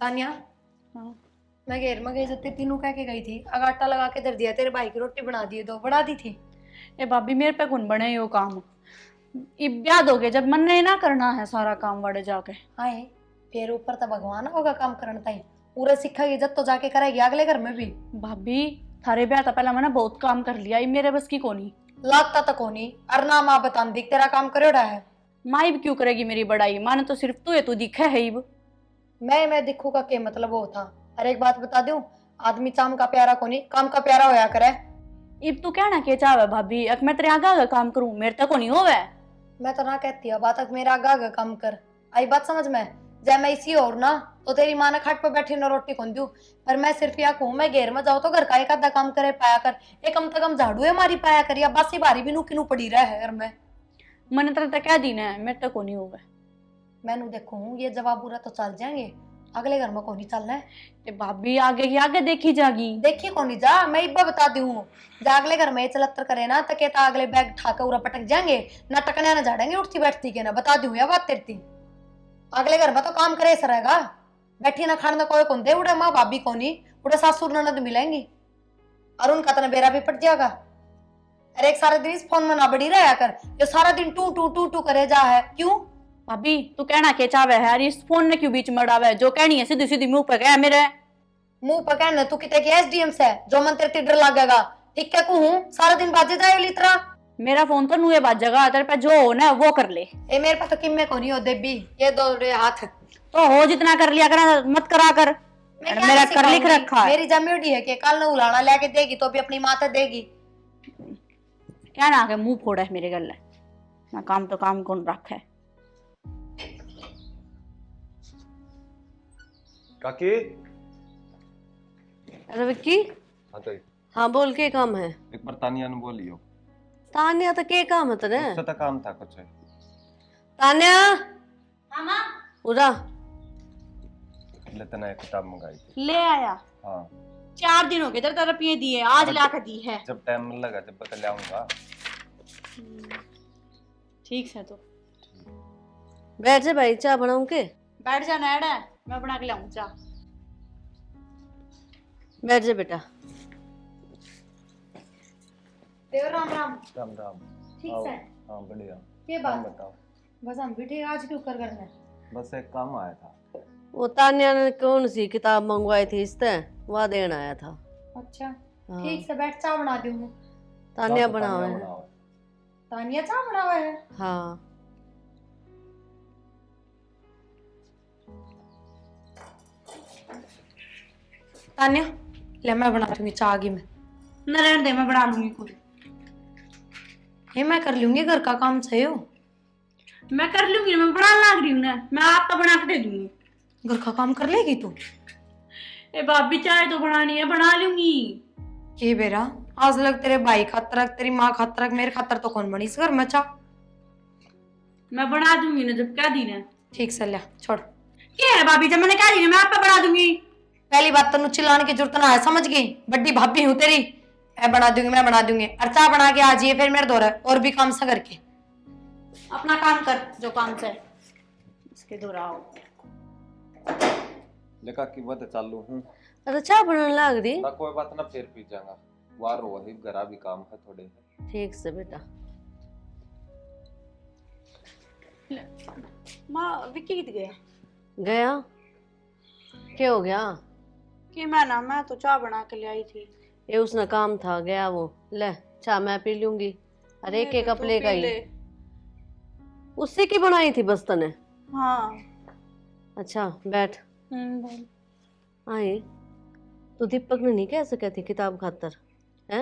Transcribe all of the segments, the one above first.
तानिया, हाँ। मैं घेर में गई जब तीनों कह के गई थी, अगाटा लगा के धर दिया, तेरे भाई की रोटी बना दी, दो बना दी थी। ए भाभी मेरे पे कौन बने यो काम। याद हो गया जब मन नहीं ना करना है सारा काम वड़े जाके। हाय, फिर ऊपर तो भगवान होगा काम करने ताई, पूरा सीखेगी जब तो जाके करेगी अगले घर में भी। भाभी थारे ब्याह था पहला मैंने बहुत काम कर लिया, ये मेरे बस की कोनी। लागता तो कोनी, अरना माँ बता दिख तेरा काम करेड़ा है। माँ भी क्यों करेगी मेरी बड़ाई, माने तो सिर्फ तू है, तू दिखे है इब। मैं दिखू का क्या मतलब वो था। अरे एक बात बता दूं, आदमी चाम का प्यारा कोनी, काम का प्यारा होया करे। इब तू कहना के चाहे भाभी, अक मैं तेरे आगे आगे काम करूं, मेरे तक कोनी होवे। मैं तो ना कहती है बात, मेरा आगा आगा काम कर। आई बात समझ में? जब मैं इसी और ना तो तेरी माँ ने खाट पे बैठी ना रोटी कौन दूं, पर मैं सिर्फ या कहूं मैं घेर में जाऊं तो घर का एक आधा काम करे पाया कर, एक कम से कम झाड़ू है मारी पाया कर, या बासी बारी भी नू किनू पड़ी रहा है घर में। मैंने तेरे तक कह दी ना मेरे तक कोनी होवे। मैनू देखूं ये जवाब बुरा तो चल जाएंगे, अगले घर में कौन ही चलना है। ए भाभी आगे की आगे देखी जागी। देखी कौन ही जा, मैं इब्बा बता दी हूँ। जा अगले घर में ये चलत्तर करे ना तो कहता अगले बैग ठाकर उरा पटक जाएंगे, ना टकने ना झाड़ेंगे उठती बैठती के ना, बता दी हूँ या बात तेरी। अगले घर में तो काम करे ऐसा रहेगा, बैठी ना खाने कोई कौन दे, उड़े माँ भाभी कोनी, उड़े सासुर ननद मिलेंगी, और उनका तो बेरा भी पट जाएगा। अरे एक सारा दिन इस फोन में ना बड़ी रहा कर, जो सारा दिन टू टू टू टू करे जा है, क्यों? भाभी तू कहना के चाहे है, इस फोन ने क्यों बीच में डावे, जो कहनी है सीधी सीधी मुंह पे कह मेरे। मुंह पकड़ न, तू कितने की एसडीएम से जो मन तेरे टिड्डर लागेगा, ठीक क्या कहूं, सारा दिन बाजे जाए ली तरह। मेरा फोन तो नुए बाज जगह, तेरे पे जो हो ना वो कर ले। ए मेरे पास तो किम्मे को नहीं हो देबी, ये दो रे हाथ। तो हो जितना कर लिया करा, मत करा कर। मैं क्या मेरा नहीं कर लिख सिखाऊंगी? रखा है। मेरी जमीड़ी है कि कल न उलाना लेके देगी तो भी अपनी माता देगी। क्या ना आके मुंह फोड़ा है मेरे गले ना, काम तो काम कौन रखा है। काकी। अरे विक्की। हाँ तो हाँ बोल के काम है। एक बार तानिया ने बोलियो। तान्या तो के काम है तेरे? उससे तो काम था कुछ। तान्या हाँ माँ उरा लेतना एक किताब मंगाई थी। ले आया। हाँ 4 दिन हो गए तेरे रुपये दिए, आज ला कर दी है। जब टाइम लगा जब बता लाऊंगा। ठीक है तो बैठ जा भाई, चाय बनाऊं के? बैठ जा नैड है, मैं बना के लाऊं चाह। बैठ जा बेटा। देव राम राम। राम राम। ठीक आओ। है। हाँ बढ़िया। ये काम बात बताओ। बस हम भी ठीक, आज क्यों कर करना? बस एक काम आया था। वो तान्या ने कौन सी किताब मंगवाई थी इससे, वह देन आया था। अच्छा हाँ। ठीक से बैठ, चाय बना दी हूँ। तान्या तो बनावे है। बनाओ। तानिया चाय बनावा है। हाँ तानिया ले मैं बना दूंगी चाय आगे में। न रहने दे, मैं बना लूंगी खुद। ये मैं कर लूंगी, घर का काम सही हो। मैं कर लूंगी, मैं बना लाग रही हूँ ना, मैं आपका बना के दे दूंगी। घर का काम कर लेगी तू? ए भाभी चाय तो बनानी है, बना लूंगी। ये बेरा आज लग तेरे भाई खातर, तेरी माँ खातर, मेरे खातर तो कौन बनी इस घर में चाय? मैं बना दूंगी ना जब कह दी ना। ठीक से ले छोड़। क्या है भाभी, जब मैंने कह दी ना मैं आपका बना दूंगी। पहली बात तो चिल्लाने की जरूरत ना है, समझ गई? बड्डी भाभी हूँ तेरी, मैं बना दूंगी, मैं बना दूंगी। और चाय बना के आ जाइए फिर मेरे दौरा और भी काम से करके। अपना काम कर जो काम से इसके दोहराओ। लेका की बात चालू हूँ अरे चाय बनाने लाग रही। ना, कोई बात ना, फिर पी जाऊंगा। वार हो वही घरा भी काम है थोड़े। ठीक से बेटा। माँ विक्की कित गया? गया? क्या हो गया? कि मैं तो चाय बना के ले आई थी। ये उसने काम था, गया वो। ले चाय मैं पी लूंगी। अरे एक एक कप लेगा ही। उससे की बनाई थी बस तने? हाँ। अच्छा बैठ। बोल। आई तो दीपक ने नहीं कह सके थी किताब खातर है?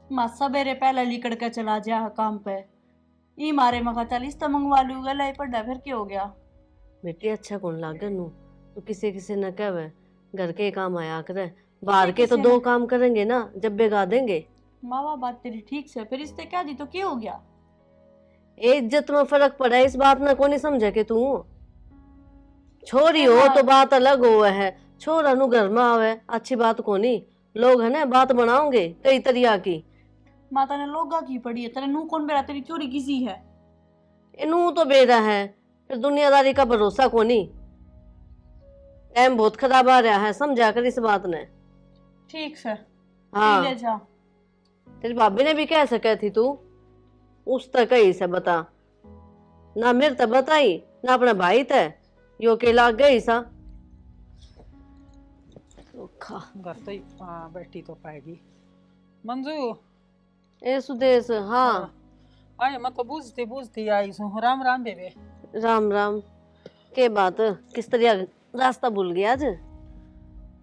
माँ सवेरे पहले लिकड़ के चला जा काम पे, ई मारे मखा चल इस तो मंगवा लूंगा, लाई पड़ा फिर क्या हो गया? बेटी अच्छा कौन लागे नू, तो किसी किसी न कहवे घर के काम आया करे, बाहर के तो 2 काम करेंगे ना, जब बेगा देंगे। माँ बात तेरी ठीक से, फिर इससे क्या दी तो क्या हो गया? इज्जत में फर्क पड़ा है, इस बात न को नहीं समझे कि तू छोरी हो तो बात अलग हो है, छोरा नु घर में आवे अच्छी बात को नहीं, लोग है ना बात बनाओगे कई तरिया की। माता ने लोगा की पड़ी है, तेरे नू कौन बेरा तेरी चोरी किसी है? इनू तो बेरा है, फिर दुनियादारी का भरोसा को नहीं। टाइम बहुत खराब आ रहा है, समझा कर इस बात ने। ठीक से हाँ ले जा। तेरी भाभी ने भी कह सके थी तू, उस तक कही से बता ना, मेरे तक बताई ना अपना भाई तय, यो के लाग गई सा धोखा। घर तो ही बैठी तो पाएगी मंजू। ए सुदेश, हाँ आए मैं तो बुझती बुझती आई हूँ। राम राम बेबे। राम राम। के बात किस तरह रास्ता भूल गया आज?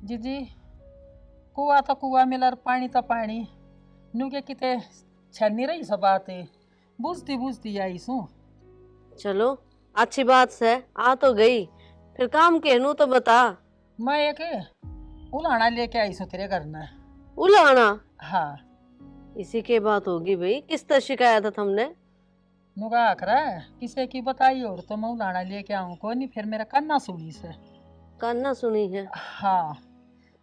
जीजी कुआ तो कुआ मिला, पानी तो पानी, नुके किते छन्नी रही सब बातें, बुझती बुझती आई हूँ। चलो अच्छी बात से आ तो गई, फिर काम कहनू तो बता। मैं एक उलाना लेके आई हूँ तेरे घर में। उलाना? हाँ इसी के बात होगी भाई, किस तरह शिकायत है तुमने? नुका आखरा किसे की बताई और तो मैं उलाना लेके आऊँ को नहीं, फिर मेरा कन्ना सुनी से। कान्ना सुनी है? हाँ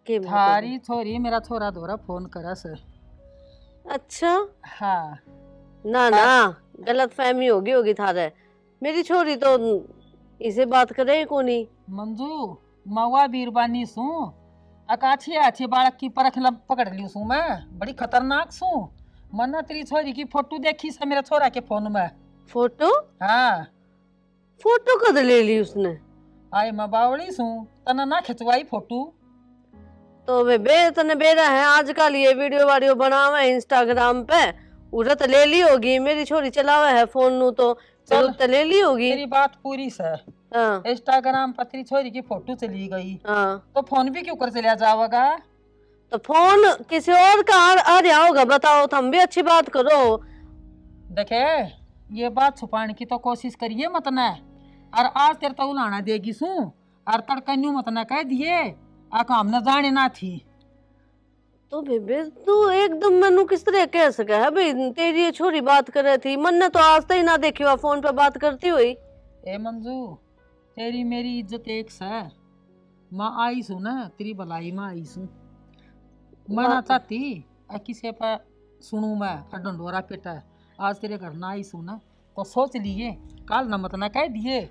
के बात थारी छोरी मेरा छोरा दोरा फोन करा से। है? अच्छा हाँ ना ना, गलत फहमी होगी थारे। मेरी छोरी तो इसे बात करे को नहीं। मंजू मवा बीरबानी सू अकाछी आछी बालक की परख पकड़ ली सू, मैं बड़ी खतरनाक सू। मन्ना तेरी छोरी की फोटो देखी से मेरा छोरा के फोन में। फोटो? हाँ फोटो कद ले ली उसने? आई मैं बावड़ी सू, तना ना खिंचवाई फोटो। तो वे बे तने बेरा है आजकल ये वीडियो वाडियो बनावे इंस्टाग्राम पे, उधर ले ली होगी। मेरी छोरी चलावे है फोन नु तो चल, तो ले ली होगी। तेरी बात पूरी से। हाँ इंस्टाग्राम पर तेरी छोरी की फोटो चली गई हाँ, तो फोन भी क्यों कर चलिया जाएगा? तो फोन किसी और का आ रहा होगा, बताओ। तुम भी अच्छी बात करो। देखे ये बात छुपाने की तो कोशिश करिए मत न, और आज तेरे तो उलाना देगी सू, और तड़कन्यू मत न कह दिए आ काम न जाने ना थी। तो बेबे तू एकदम मनु किस तरह कह सके है भाई? तेरी ये छोरी बात कर रही थी, मन ने तो आज तक ही ना देखी हुआ फोन पे बात करती हुई। ए मंजू तेरी मेरी इज्जत एक से, माँ आई सू ना तेरी भलाई में आई सू। मैं ना चाहती किसी पर सुनू मैं डंडोरा पेटा, आज तेरे घर ना आई सू ना तो सोच लिए काल न मत न कह दिए।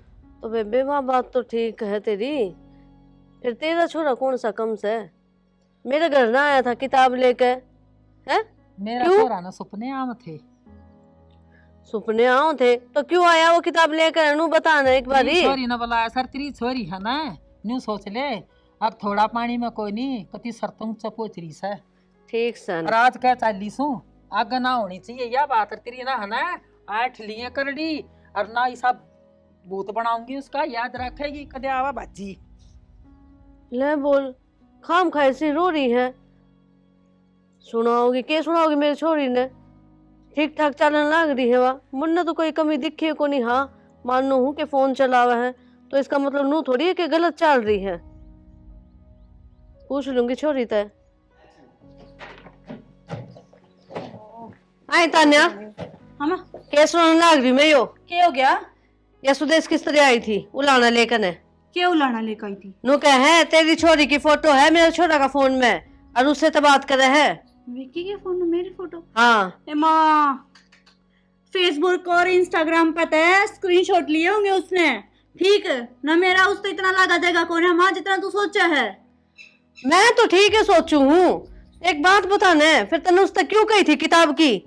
तो बेबे वहाँ बात तो ठीक है तेरी, फिर तेरा छोरा कौन सा कम से? मेरे घर ना आया था किताब लेके है? मेरा क्यों? छोरा ना सपने आम थे। सुपने आओ थे तो क्यों आया वो किताब लेकर? नू बताना एक बारी। तेरी छोरी न बुलाया सर, तेरी छोरी है ना, न्यू सोच ले अब थोड़ा पानी में कोई नहीं कति सरतों चपोच रही से। ठीक सन। और आज क्या चाली सू आग ना होनी चाहिए यह बात तेरी ना है ना, आठ लिए कर ली और ना ऐसा भूत बनाऊंगी उसका, याद रखेगी कदे आवा बाजी। ले बोल, खाम खाए से रो रही है। सुनाओगी के सुनाओगी मेरी छोरी ने? ठीक ठाक चलन लग रही है वह, मुन्ने तो कोई कमी दिखी को नहीं। हाँ मानो हूँ कि फोन चलावा है तो इसका मतलब नू थोड़ी है कि गलत चल रही है। पूछ लूंगी छोरी तय। आई तान्या, हम के सुनने लग रही मैं यो? क्या हो गया? या सुदेश किस तरह आई थी उलाना लेकर ने? क्या उलाना लेकर आई थी? नु कह है तेरी छोरी की फोटो है मेरे छोरा का फोन में और उससे तो बात करे है। विक्की के फोन में मेरी फोटो? हाँ ए माँ, फेसबुक और इंस्टाग्राम पे तो स्क्रीनशॉट लिए होंगे उसने। ठीक है ना, मेरा उस तो इतना लगा देगा कौन है माँ जितना तू सोचा है। मैं तो ठीक है सोचू हूँ। एक बात बताने, फिर तने उस तक क्यों कही थी किताब की?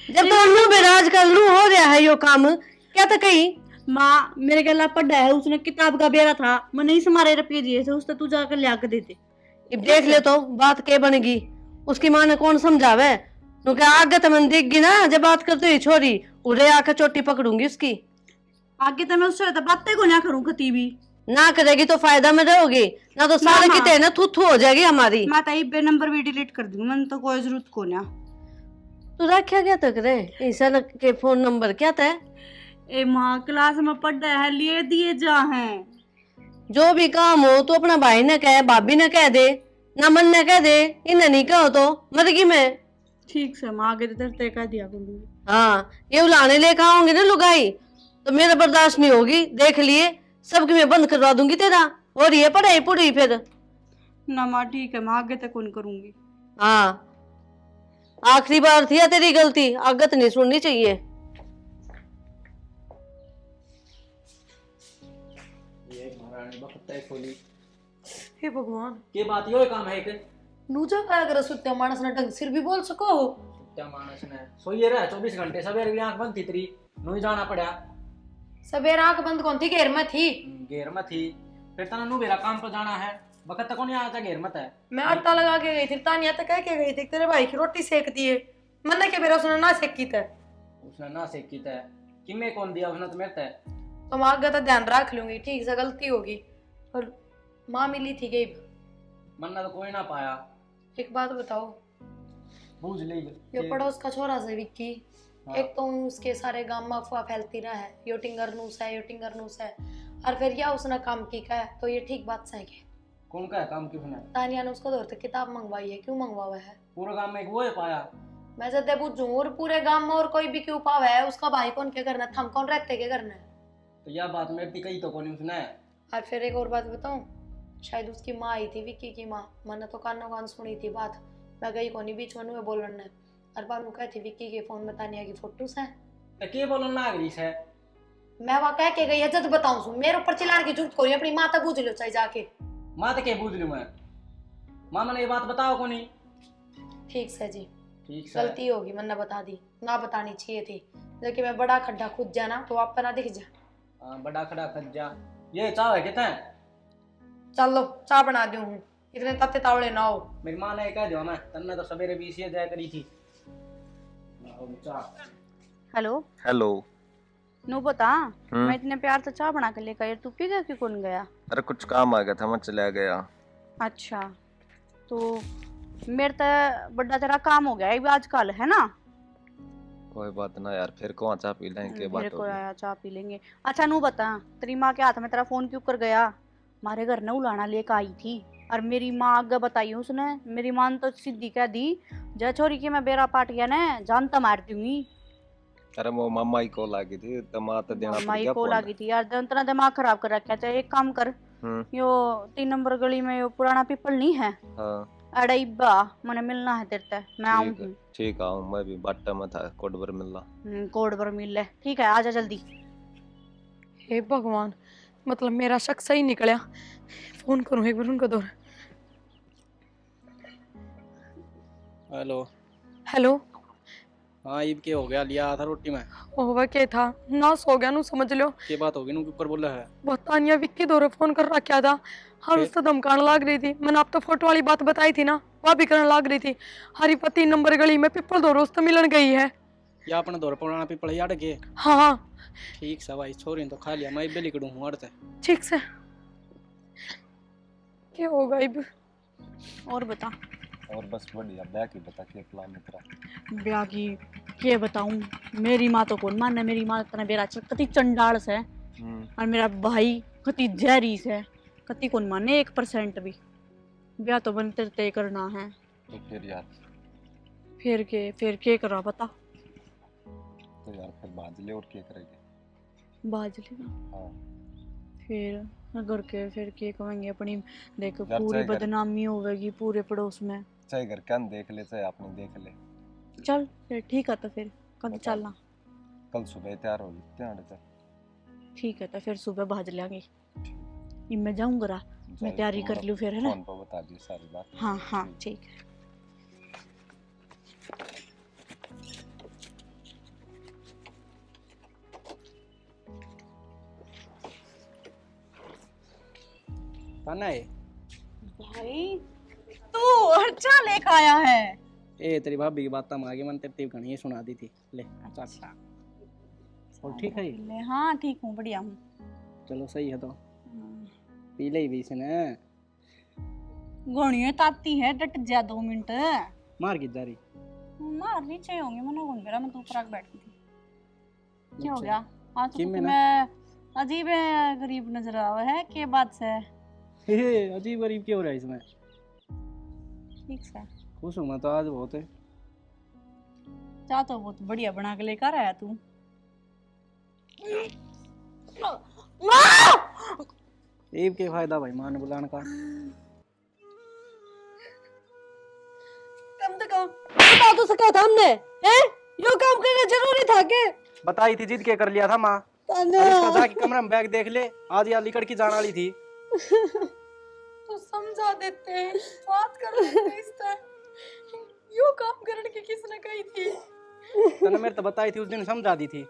जब तो लू बेराज कर लू हो रहा है यो काम, क्या तो कही? माँ मेरे गला पड़ा है, उसने किताब का बेरा था, मैंने इस मारे रुपये दिए थे, उसने तू जाकर लिया के देते। अब देख ले तो बात के बनेगी। उसकी माँ ने कौन समझावे? नु क्या आगे तो मन दिख गई ना, जब बात करते हुई छोरी उड़े आकर चोटी पकड़ूंगी उसकी। आगे तो मैं उससे बातें को ना करूँ कती भी। ना करेगी तो फायदा में रहोगी, ना तो सारे मामा। किते ना थू थू हो जाएगी हमारी। मैं ताई बे नंबर भी डिलीट कर दूंगी, मैंने तो कोई जरूरत को ना। तू रखा क्या तक रे ईसा के फोन नंबर क्या था? ए माँ क्लास में पढ़ा है, लिए दिए जा हैं। जो भी काम हो तू अपना भाई ने कहे, भाभी ने कह दे, ना मन ने कह दे, इन्हें नहीं कहो तो मरगी मैं। ठीक से माँ आगे तो तय कर दिया करूंगी। हाँ ये उलाने लेकर आओगे ना लुगाई तो मेरा बर्दाश्त नहीं होगी। देख लिए सबकी मैं बंद करवा दूंगी तेरा, और ये पढ़ाई पूरी फिर। ना माँ ठीक है, मैं आगे तक कौन करूंगी। हाँ आखिरी बार थी तेरी गलती, आगत नहीं सुननी चाहिए। ये महारानी बखत खोली हे भगवान के बात यो काम है के नूजा का अगर सुत्या मानस ने ढंग सिर भी बोल सको हो क्या मानस ने सोइए रहा 24 घंटे सवेरे भी आंख बंद थी तेरी नु जाना पड़ा सवेर आंख बंद कौन थी घेर में थी घेर में थी फिर तना नु मेरा काम पर जाना है वक्त तक नहीं आया था घेर मत है मैं आटा लगा के गई थी तानिया तक कह के गई थी तेरे भाई की रोटी सेक दिए मैंने के मेरा उसने ना सेकी था उसने ना सेकी था किमे कौन दिया उसने तो मेरे ते तो मैं आगे तो ध्यान रख लूंगी ठीक से गलती होगी और माँ मिली थी गई मन्ना तो कोई ना पाया एक बात बताओ बूझ ले ये पड़ोस का छोरा से विक्की हाँ। एक तो उसके सारे गांव में अफवाह फैलती रहा है यो टिंगर नूस है और फिर या उसने काम की का है तो ये ठीक बात सही है कौन का है काम क्यों सुना तानिया ने उसको दौर तक किताब मंगवाई है क्यों मंगवाया है पूरा काम में एक वो है पाया मैं जब पूछूं और पूरे गांव में और कोई भी क्यों पावा है उसका भाई कौन क्या करना है हम कौन रहते क्या करना है तो यह बात मेरे भी कही तो कौन उसने और फिर एक और बात बताऊं शायद उसकी माँ आई थी विक्की की माँ मैंने तो कानों कान सुनी थी बात मैं गई कोनी बीच में बोलने और बानू कहती विक्की के फोन में तानिया की फोटोस हैं तो के बोलन ना गई है मैं वहां कह के गई है जब बताऊं सु मेरे ऊपर चिल्लाने की जरूरत कोई अपनी माँ तक पूछ लो चाहे जाके माँ तो के बूझ लूं मैं माँ मैंने ये बात बताओ को नहीं ठीक से जी ठीक से गलती होगी मैंने बता दी ना बतानी चाहिए थी लेकिन मैं बड़ा खड्डा खुद जाना तो आपका ना दिख जा हाँ बड़ा खड़ा खज्जा ये चाव है कितना चल लो चाय बना दूं हूँ इतने तत्ते तावड़े ना हो मेरी माँ ने कह दिया मैं तन्ने तो सवेरे भी इसी जाया करी थी हेलो हेलो नु बता मैं इतने प्यार से चाय बना के लेकर आई, तू पी गया कि कौन गया? अरे कुछ काम आ गया था मैं चला गया। अच्छा तो मेरे तो बड़ा तेरा काम हो गया है आजकल है ना। कोई बात ना यार फिर कौन चाह पी लेंगे के मेरे बात को होगी। आया चाय पी लेंगे। अच्छा नू बता तेरी माँ के हाथ में तेरा फोन क्यों कर गया? हमारे घर ने उलाना लेकर आई थी और मेरी माँ आगे बताई उसने, मेरी माँ ने तो सीधी कह दी जय छोरी की मैं बेरा पाट गया ना जानता मार दूंगी। अरे वो मामा ही को लागी थी तो माँ तो देना पड़ माई गया को फोन। लगी थी यार इतना दिमाग खराब कर रखा। चाहे एक काम कर यो 3 नंबर गली में यो पुराना पीपल नहीं है हाँ अड़ई बा मने मिलना है तेरे से मैं आऊँ ठीक आऊँ मैं भी बाटा में था कोडबर मिलना कोड पर मिल ले ठीक है आजा जल्दी। हे भगवान मतलब मेरा शक सही निकला। फोन करूं एक बार उनको दो। हेलो हेलो हाँ ईद के हो गया लिया था रोटी में ओवा के था ना सो गया नु समझ लो के बात होगी नु ऊपर बोला है वो तानिया विक्की दौरे फोन कर रखा था हर उससे धमकाने लग रही थी। मैंने आप तो फोटो वाली बात बताई थी ना वह भी करने लग रही थी। हरी पति नंबर गली में पिपल दौरे उससे मिलन गई है या अपना दौर पुराना पीपल याद के हाँ ठीक से भाई छोरी तो खा लिया मैं बेली करूँ हूँ अड़ते ठीक से क्या होगा इब और बता और बस बढ़िया बैग ही बता के प्लान में तेरा ब्याह की के बताऊं मेरी माँ तो कौन माने मेरी माँ इतना बेरा कति चंडाल से और मेरा भाई कति जहरी से कति कौन माने 1% भी ब्याह तो बनते तय करना है। तो फिर यार फिर के करा बता तो यार फिर बाज ले और क्या करेंगे बाज लेना हाँ फिर अगर के फिर के कहेंगे अपनी देख घर पूरी से घर- बदनामी होगी पूरे पड़ोस में। चाहे घर कन देख ले चाहे आपने देख ले चल फिर ठीक है तो फिर कब बता। चलना कल सुबह तैयार होगी ध्यान से ठीक है तो फिर सुबह भाज लेंगे मैं जाऊंगा मैं तैयारी कर लूँ फिर है ना। फोन पर बता दी सारी बात हाँ हाँ ठीक है। ताना है भाई तू अच्छा लेकर आया है। ए तेरी भाभी की बात तम आगे मन तेरी कहानी सुना दी थी ले अच्छा और ठीक है ले हाँ ठीक हूँ बढ़िया हूँ। चलो सही है तो पी ले भी इसने घोड़ियों ताती है डट जा 2 मिनट मार की जारी मार नीचे होंगे मना कौन मेरा मैं तो ऊपर आके बैठी थी। क्या हो गया आज तो किम में ना? मैं अजीब है गरीब नजर आवा है के बात से हे अजीब गरीब क्यों हो रहा है इसमें ठीक से खुश हूँ मैं तो आज बहुत है चाह तो बहुत बढ़िया बना के लेकर आया तू। ईब के फायदा भाई मान बुलाने का कम से कम बता तो सका था हमने हैं यो काम करना जरूरी था के बताई थी जिद के कर लिया था माँ ताना इसका जाके कमरे में बैग देख ले आज यार लिकड़ की जान वाली थी तो समझा देते हैं, बात कर लेते इससे। यो काम करने की किसने कही थी? तने मेरे तो बताई थी उस दिन, समझा दी थी।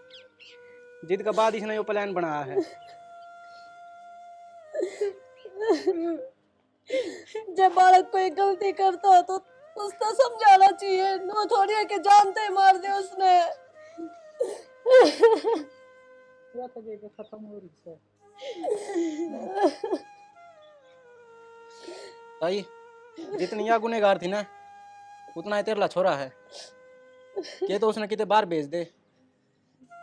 जिद के बाद इसने यो प्लान बनाया है। जब बालक कोई गलती करता हो तो उसको समझाना चाहिए, वो थोड़ी है कि जानते ही मार दे उसने। पूरा तबीयत खत्म हो रही है। ताई, जितनी या गुनेगार थी ना, उतना ही तेरला छोरा है। ये तो उसने कितने बार भेज दे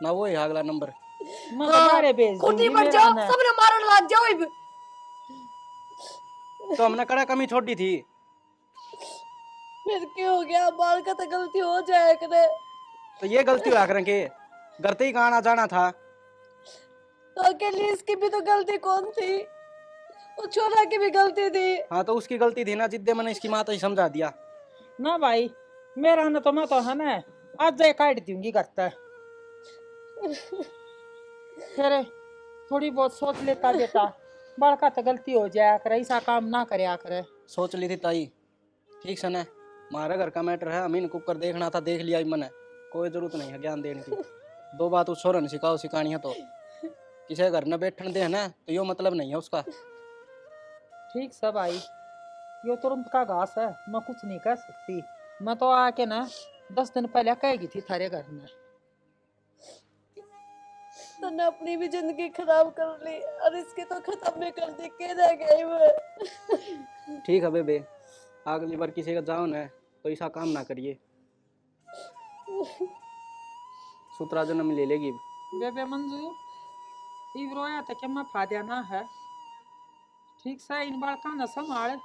ना, वो ही अगला नंबर। मैं तो बारे भेज खुटी दूंगी, पर मेरा जाओ, ना। सबने मारन लग जाओ इब। तो हमने कड़ा कमी छोड़ दी थी। फिर क्यों हो गया, बाल का तो गलती हो जाए करे। तो ये गलती हुआ करें के घर ते ही कहाँ आना जाना था। तो अकेली इसकी भी तो गलती कौन थी, वो छोरा की भी गलती थी। हाँ तो उसकी गलती थी ना, जिद्दे मैंने इसकी माँ तो ही समझा दिया। ना भाई, मेरा ना तो मैं तो है ना आज जाए काट दूंगी करता है। फिर थोड़ी बहुत सोच लेता बेटा, बड़का तो गलती हो जाया करे, ऐसा काम ना करे करे। सोच ली थी ताई, ठीक से ना, हमारा घर का मैटर है, अमीन कुकर देखना था, देख लिया मैंने, कोई जरूरत नहीं है ज्ञान देने की। दो बात उस छोरा ने सिखाओ सिखानी है तो किसी घर न बैठने दे है ना, तो यो मतलब नहीं है उसका। ठीक सब आई, यो तुरंत का घास है, मैं कुछ नहीं कह सकती। मैं तो आके ना 10 दिन पहले कहेगी थी थारे घर में। तूने अपनी भी जिंदगी खराब कर ली और इसकी तो खत्म भी कर दी, के रह गई वो। ठीक है बेबे, अगली बार किसी का जाओ ना तो ऐसा काम ना करिए, सूत्रा जन्म ले लेगी। बेबे मंजू, इब रोया था कि मैं फाद्या ना है, ठीक से इन बार का न संभाल।